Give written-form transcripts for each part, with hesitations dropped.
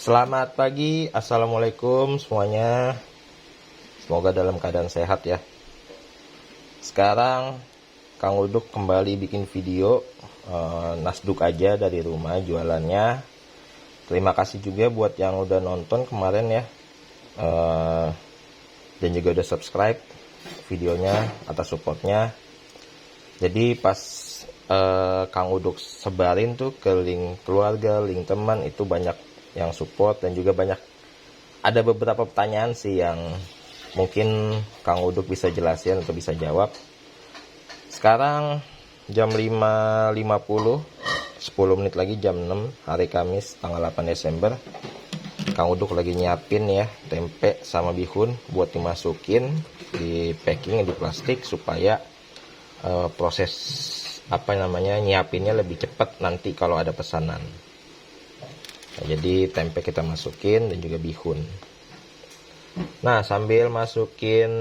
Selamat pagi, assalamualaikum semuanya. Semoga dalam keadaan sehat ya. Sekarang Kang Uduk kembali bikin video nasduk aja dari rumah jualannya. Terima kasih juga buat yang udah nonton kemarin ya, dan juga udah subscribe videonya atas supportnya. Jadi pas Kang Uduk sebarin tuh ke link keluarga, link teman, itu banyak yang support dan juga banyak ada beberapa pertanyaan sih yang mungkin Kang Uduk bisa jelasin atau bisa jawab. Sekarang jam 5.50, 10 menit lagi jam 6 hari Kamis tanggal 8 Desember. Kang Uduk lagi nyiapin ya tempe sama bihun buat dimasukin di packing di plastik supaya proses nyiapinnya lebih cepat nanti kalau ada pesanan. Nah, jadi tempe kita masukin dan juga bihun. Nah, sambil masukin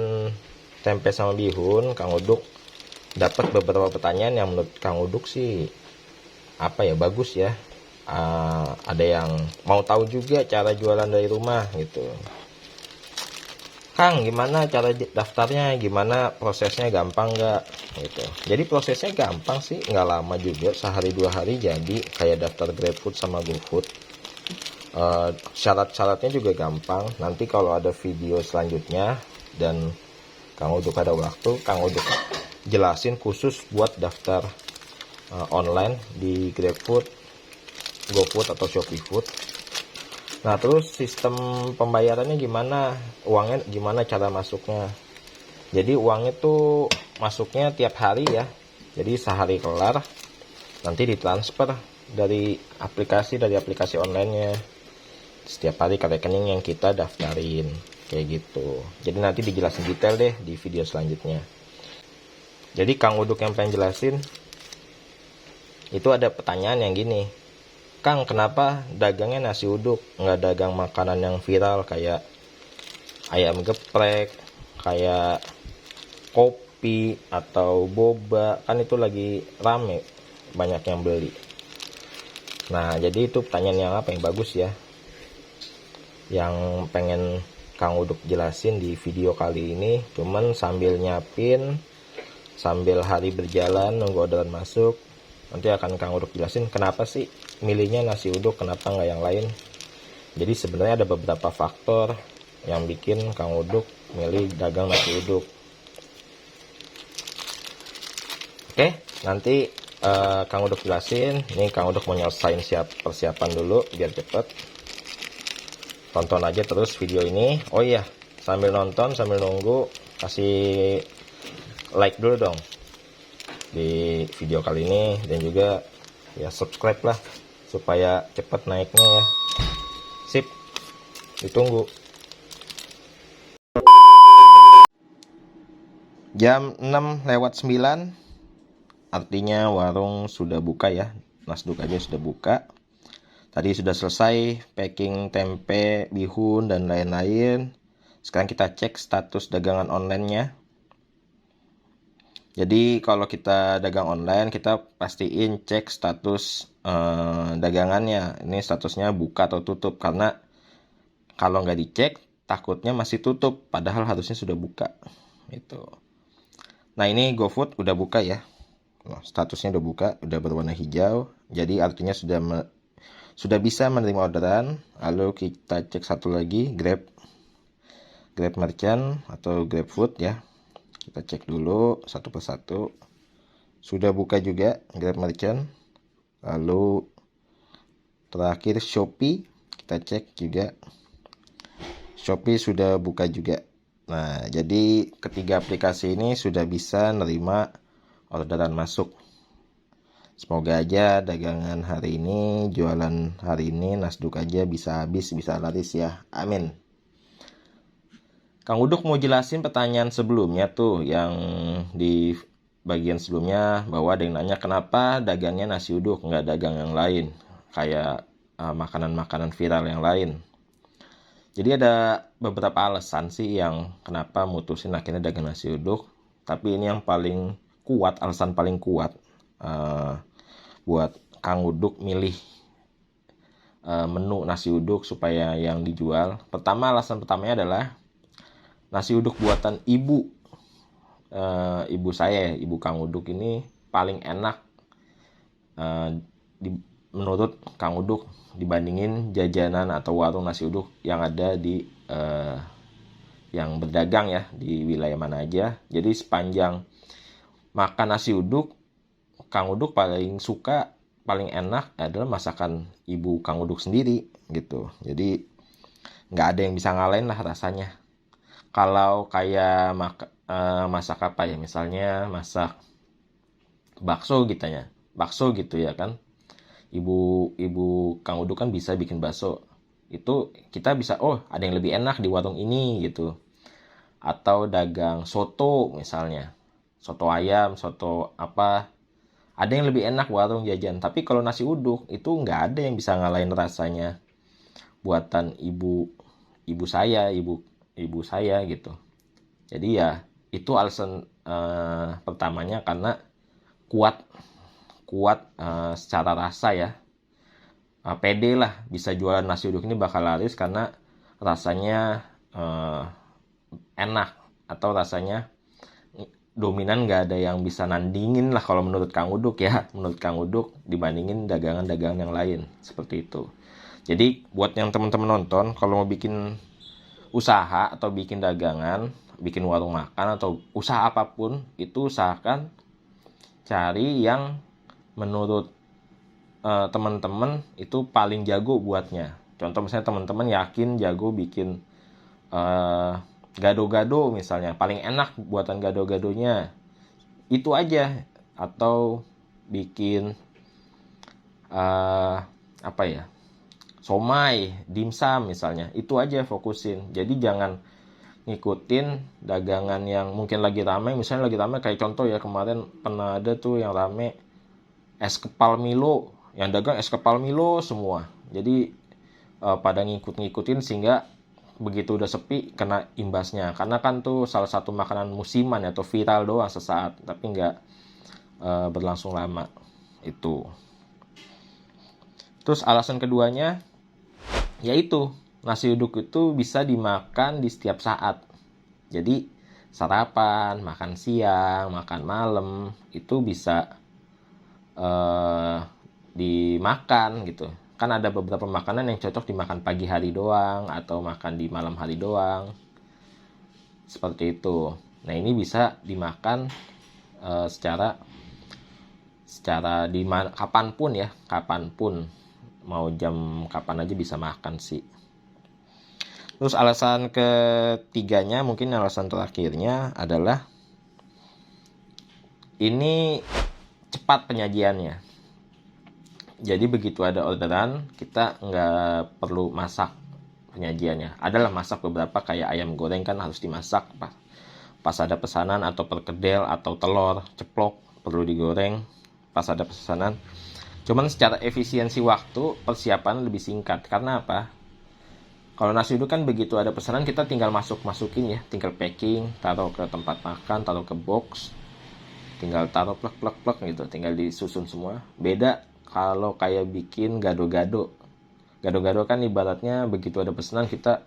tempe sama bihun, Kang Uduk dapat beberapa pertanyaan yang menurut Kang Uduk sih bagus ya. Ada yang mau tahu juga cara jualan dari rumah gitu. Kang, gimana cara daftarnya? Gimana prosesnya, gampang nggak? Gitu. Jadi prosesnya gampang sih, nggak lama juga, sehari 2 hari jadi kayak daftar GrabFood sama GoFood. Syarat-syaratnya juga gampang. Nanti kalau ada video selanjutnya dan Kang Uduk ada waktu, Kang Uduk jelasin khusus buat daftar online di GrabFood, GoFood atau ShopeeFood. Nah, terus sistem pembayarannya gimana? Uangnya gimana cara masuknya? Jadi uangnya tuh masuknya tiap hari ya. Jadi sehari kelar nanti ditransfer dari aplikasi online-nya setiap hari ke rekening yang kita daftarin kayak gitu. Jadi nanti dijelasin detail deh di video selanjutnya. Jadi Kang Uduk yang pengen jelasin itu ada pertanyaan yang gini, Kang, kenapa dagangnya nasi uduk, nggak dagang makanan yang viral kayak ayam geprek, kayak kopi atau boba, kan itu lagi rame banyak yang beli. Nah, jadi itu pertanyaan yang bagus ya, yang pengen Kang Uduk jelasin di video kali ini. Cuman sambil nyiapin, sambil hari berjalan nunggu orderan masuk, nanti akan Kang Uduk jelasin kenapa sih milihnya nasi uduk, kenapa nggak yang lain. Jadi sebenarnya ada beberapa faktor yang bikin Kang Uduk milih dagang nasi uduk. Oke, nanti Kang Uduk jelasin. Ini Kang Uduk mau nyelesain persiapan dulu biar cepet. Tonton aja terus video ini. Oh iya, sambil nonton, sambil nunggu, kasih like dulu dong di video kali ini, dan juga ya subscribe lah supaya cepat naiknya ya. Sip, ditunggu. Jam 6:09, artinya warung sudah buka ya. Nasduk aja sudah buka. Tadi sudah selesai packing tempe, bihun, dan lain-lain. Sekarang kita cek status dagangan online-nya. Jadi kalau kita dagang online, kita pastiin cek status dagangannya. Ini statusnya buka atau tutup, karena kalau nggak dicek takutnya masih tutup, padahal harusnya sudah buka. Gitu. Nah, ini GoFood udah buka ya. Statusnya udah buka, udah berwarna hijau. Jadi artinya sudah bisa menerima orderan. Lalu kita cek satu lagi, Grab Merchant atau GrabFood ya. Kita cek dulu satu persatu. Sudah buka juga Grab Merchant. Lalu terakhir Shopee, kita cek juga. Shopee sudah buka juga. Nah, jadi ketiga aplikasi ini sudah bisa nerima orderan masuk. Semoga aja dagangan hari ini, jualan hari ini, nasduk aja bisa habis, bisa laris ya. Amin. Kang Uduk mau jelasin pertanyaan sebelumnya tuh, yang di bagian sebelumnya bahwa ada yang nanya kenapa dagangnya nasi uduk, nggak dagang yang lain, kayak makanan-makanan viral yang lain. Jadi ada beberapa alasan sih yang kenapa mutusin akhirnya dagang nasi uduk. Tapi ini yang paling kuat, alasan paling kuat buat Kang Uduk milih menu nasi uduk supaya yang dijual. Alasan pertamanya adalah nasi uduk buatan ibu saya, ibu Kang Uduk ini paling enak menurut Kang Uduk dibandingin jajanan atau warung nasi uduk yang ada di yang berdagang ya di wilayah mana aja. Jadi sepanjang makan nasi uduk, Kang Uduk paling suka, paling enak adalah masakan ibu Kang Uduk sendiri gitu. Jadi nggak ada yang bisa ngalahin lah rasanya. Kalau kayak masak apa ya, misalnya masak bakso gitu ya kan, ibu Kang Uduk kan bisa bikin bakso, itu kita bisa ada yang lebih enak di warung ini gitu. Atau dagang soto misalnya, soto ayam, soto apa, ada yang lebih enak warung jajan. Tapi kalau nasi uduk itu nggak ada yang bisa ngalahin rasanya buatan ibu saya gitu. Jadi ya itu alasan pertamanya, karena kuat secara rasa ya. Pede lah bisa jualan nasi uduk ini bakal laris karena rasanya enak, atau rasanya dominan, nggak ada yang bisa nandingin lah kalau menurut Kang Uduk ya, menurut Kang Uduk dibandingin dagangan-dagangan yang lain seperti itu. Jadi buat yang teman-teman nonton, kalau mau bikin usaha atau bikin dagangan, bikin warung makan atau usaha apapun, itu usahakan cari yang menurut teman-teman itu paling jago buatnya. Contoh misalnya teman-teman yakin jago bikin gado-gado misalnya, paling enak buatan gado-gadonya itu aja. Atau bikin apa ya, somai, dimsum misalnya, itu aja fokusin. Jadi jangan ngikutin dagangan yang mungkin lagi rame. Misalnya lagi rame kayak contoh ya, kemarin pernah ada tuh yang rame es kepal Milo, yang dagang es kepal Milo semua. Jadi pada ngikutin sehingga begitu udah sepi kena imbasnya. Karena kan tuh salah satu makanan musiman atau viral doang sesaat, tapi nggak berlangsung lama itu. Terus alasan keduanya yaitu nasi uduk itu bisa dimakan di setiap saat. Jadi sarapan, makan siang, makan malam itu bisa dimakan gitu. Kan ada beberapa makanan yang cocok dimakan pagi hari doang atau makan di malam hari doang, seperti itu. Nah ini bisa dimakan secara kapanpun ya, kapanpun, mau jam kapan aja bisa makan sih. Terus alasan ketiganya, mungkin alasan terakhirnya adalah ini cepat penyajiannya. Jadi begitu ada orderan, kita nggak perlu masak penyajiannya. Adalah masak beberapa kayak ayam goreng kan harus dimasak pas ada pesanan, atau perkedel atau telur ceplok perlu digoreng pas ada pesanan. Cuman secara efisiensi waktu persiapan lebih singkat. Karena apa? Kalau nasi uduk kan begitu ada pesanan kita tinggal masukin ya, tinggal packing, taruh ke tempat makan, taruh ke box, tinggal taruh plek gitu, tinggal disusun semua. Beda kalau kayak bikin gado-gado. Gado-gado kan ibaratnya begitu ada pesanan kita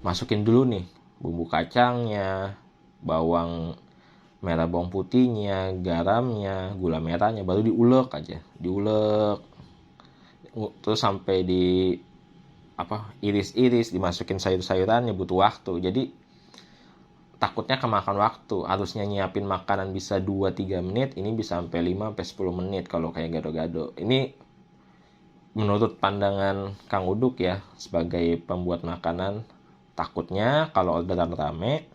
masukin dulu nih bumbu kacangnya, bawang merah, bawang putihnya, garamnya, gula merahnya, baru diulek terus sampai di iris-iris, dimasukin sayur-sayurannya, butuh waktu. Jadi takutnya kemakan waktu. Harusnya nyiapin makanan bisa 2-3 menit, ini bisa sampai 5-10 menit kalau kayak gado-gado. Ini menurut pandangan Kang Uduk ya, sebagai pembuat makanan, takutnya kalau orderan rame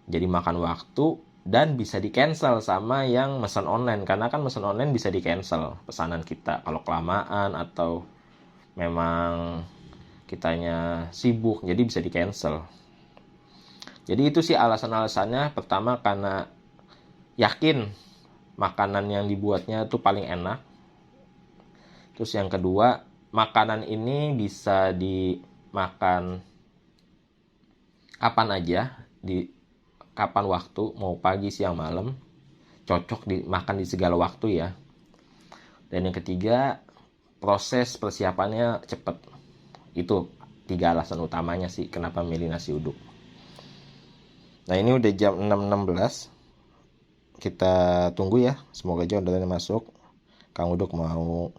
jadi makan waktu dan bisa di cancel sama yang pesan online. Karena kan pesan online bisa di cancel pesanan kita kalau kelamaan atau memang kitanya sibuk, jadi bisa di cancel. Jadi itu sih alasan-alasannya. Pertama karena yakin makanan yang dibuatnya itu paling enak. Terus yang kedua, makanan ini bisa dimakan kapan aja, di kapan waktu, mau pagi, siang, malam, cocok dimakan di segala waktu ya. Dan yang ketiga, proses persiapannya cepet. Itu 3 alasan utamanya sih kenapa milih nasi uduk. Nah ini udah jam 6.16, kita tunggu ya, semoga aja orderannya masuk. Kang Uduk mau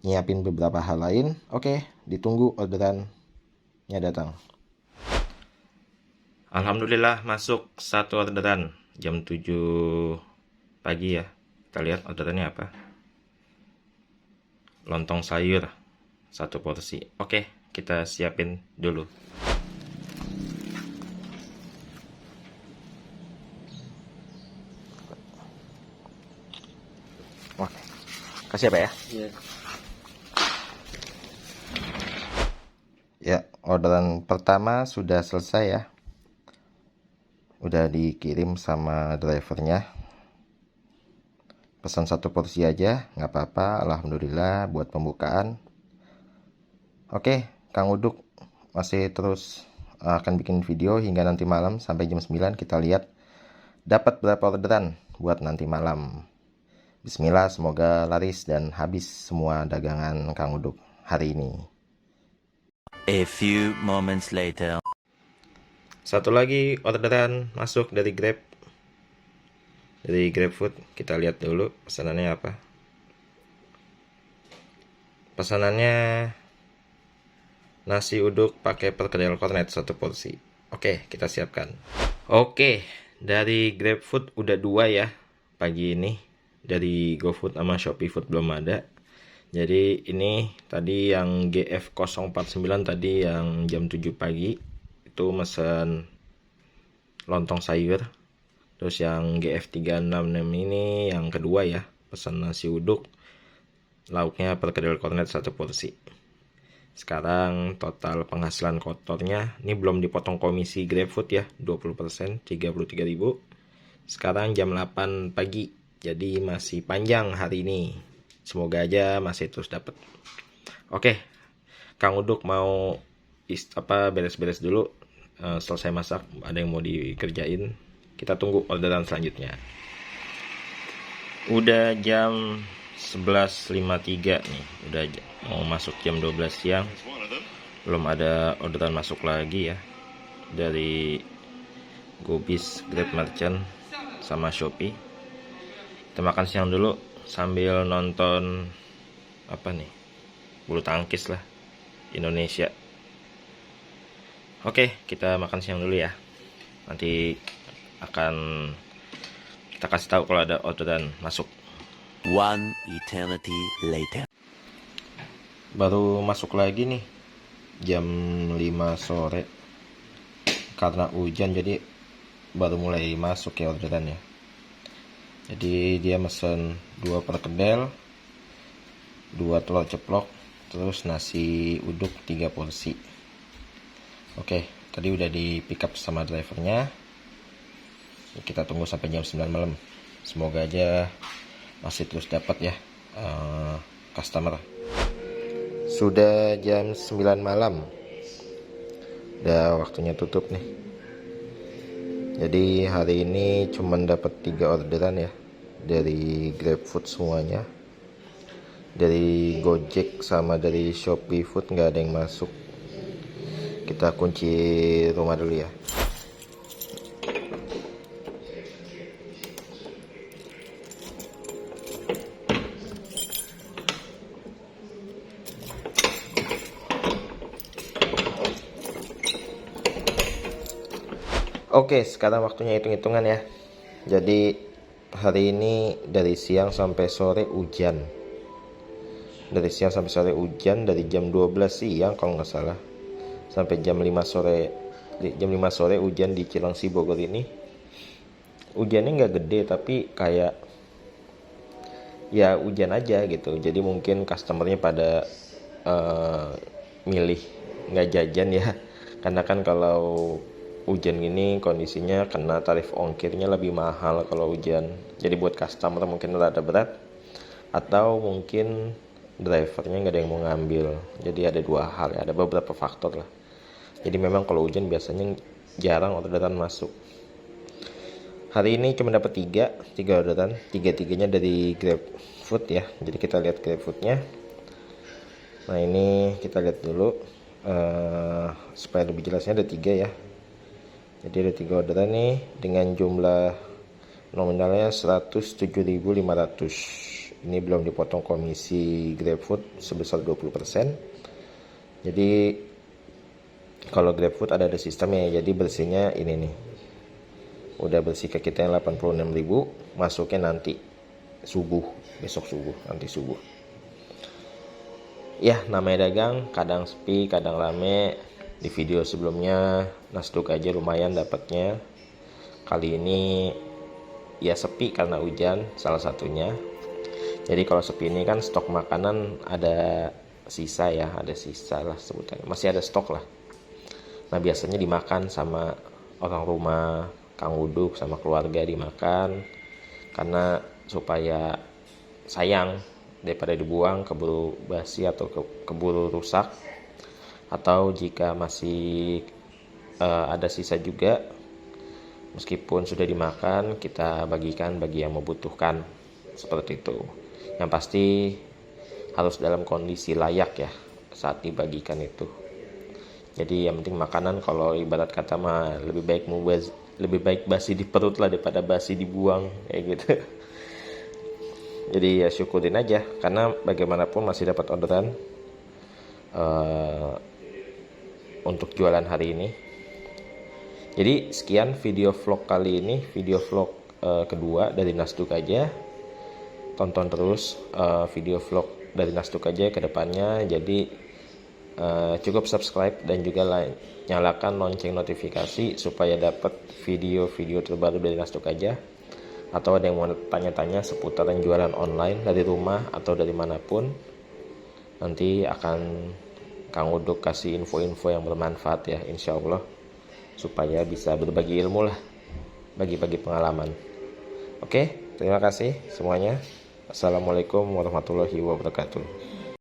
nyiapin beberapa hal lain. Oke, ditunggu orderannya datang. Alhamdulillah masuk 1 orderan jam 7 pagi ya. Kita lihat orderannya apa. Lontong sayur 1 porsi. Oke, kita siapin dulu. Oke, kasih apa ya? Iya. Ya, orderan pertama sudah selesai ya. Udah dikirim sama drivernya. Pesan 1 porsi aja, nggak apa-apa. Alhamdulillah buat pembukaan. Oke, Kang Uduk masih terus akan bikin video hingga nanti malam sampai jam 9. Kita lihat dapat berapa orderan buat nanti malam. Bismillah, semoga laris dan habis semua dagangan Kang Uduk hari ini. A few moments later. Satu lagi orderan masuk dari Grab. Dari GrabFood, kita lihat dulu pesanannya apa. Pesanannya nasi uduk pakai perkedel kornet 1 porsi. Oke, kita siapkan. Oke, dari GrabFood udah 2 ya pagi ini. Dari GoFood sama Shopee Food belum ada. Jadi ini tadi yang GF049 tadi yang jam 7 pagi itu mesen lontong sayur. Terus yang GF366 ini yang kedua ya, pesan nasi uduk, lauknya perkedel kornet 1 porsi. Sekarang total penghasilan kotornya, ini belum dipotong komisi GrabFood ya, 20%, 33.000. Sekarang jam 8 pagi, jadi masih panjang hari ini. Semoga aja masih terus dapat. Oke, Kang Uduk mau beres-beres dulu, selesai masak, ada yang mau dikerjain. Kita tunggu orderan selanjutnya. Udah jam 11.53 nih. Udah mau masuk jam 12 siang. Belum ada orderan masuk lagi ya. Dari Gobis, Grab Merchant, sama Shopee. Kita makan siang dulu sambil nonton apa nih? Bulu tangkis lah. Indonesia. Oke, kita makan siang dulu ya. Nanti akan kita kasih tahu kalau ada orderan masuk. 1 eternity later. Baru masuk lagi nih jam 5 sore karena hujan, jadi baru mulai masuk ya orderannya. Jadi dia mesen 2 perkedel, 2 telur ceplok, terus nasi uduk 3 porsi. Oke, tadi udah di pick up sama drivernya. Kita tunggu sampai jam 9 malam. Semoga aja masih terus dapat ya customer. Sudah jam 9 malam. Udah waktunya tutup nih. Jadi hari ini cuma dapat 3 orderan ya. Dari GrabFood semuanya. Dari Gojek sama dari Shopee Food nggak ada yang masuk. Kita kunci rumah dulu ya. Oke, sekarang waktunya hitung-hitungan ya. Jadi hari ini dari siang sampai sore hujan. Dari siang sampai sore hujan, dari jam 12 siang kalau nggak salah sampai jam 5 sore. Jam 5 sore hujan di Cilengsi Bogor ini. Hujannya nggak gede tapi kayak ya hujan aja gitu. Jadi mungkin customernya pada milih nggak jajan ya. Karena kan kalau hujan gini kondisinya kena tarif ongkirnya lebih mahal kalau hujan. Jadi buat customer mungkin rada berat, atau mungkin drivernya nggak ada yang mau ngambil. Jadi ada 2 hal ya, ada beberapa faktor lah. Jadi memang kalau hujan biasanya jarang orderan masuk. Hari ini cuma dapat 3 orderan, 3-tiganya dari GrabFood ya. Jadi kita lihat GrabFoodnya. Nah ini kita lihat dulu supaya lebih jelasnya, ada 3 ya. Jadi ada 3 orderan nih dengan jumlah nominalnya 107.500. Ini belum dipotong komisi GrabFood sebesar 20%. Jadi kalau GrabFood ada sistemnya, jadi bersihnya ini nih. Udah bersih ke kita yang 86.000, masuknya nanti subuh, besok subuh, nanti subuh. Ya, namanya dagang, kadang sepi, kadang rame. Di video sebelumnya Nasduk aja lumayan dapatnya. Kali ini ya sepi karena hujan salah satunya. Jadi kalau sepi ini kan stok makanan ada sisa ya, ada sisa lah sebutannya. Masih ada stok lah. Nah, biasanya dimakan sama orang rumah, Kang Uduk sama keluarga dimakan karena supaya sayang daripada dibuang keburu basi atau keburu rusak, atau jika masih ada sisa juga meskipun sudah dimakan kita bagikan bagi yang membutuhkan, seperti itu. Yang pasti harus dalam kondisi layak ya saat dibagikan itu. Jadi yang penting makanan, kalau ibarat kata mah lebih baik basi di perut lah daripada basi dibuang kayak gitu. Jadi ya syukurin aja, karena bagaimanapun masih dapat orderan untuk jualan hari ini. Jadi sekian video vlog kali ini, video vlog kedua dari Nasduk aja. Tonton terus video vlog dari Nasduk aja ke depannya. Jadi cukup subscribe dan juga nyalakan lonceng notifikasi supaya dapat video-video terbaru dari Nasduk aja. Atau ada yang mau tanya-tanya seputaran jualan online dari rumah atau dari manapun, nanti akan Kang Uduk kasih info-info yang bermanfaat ya, insya Allah, supaya bisa berbagi ilmu lah, bagi-bagi pengalaman. Oke, terima kasih semuanya. Assalamualaikum warahmatullahi wabarakatuh.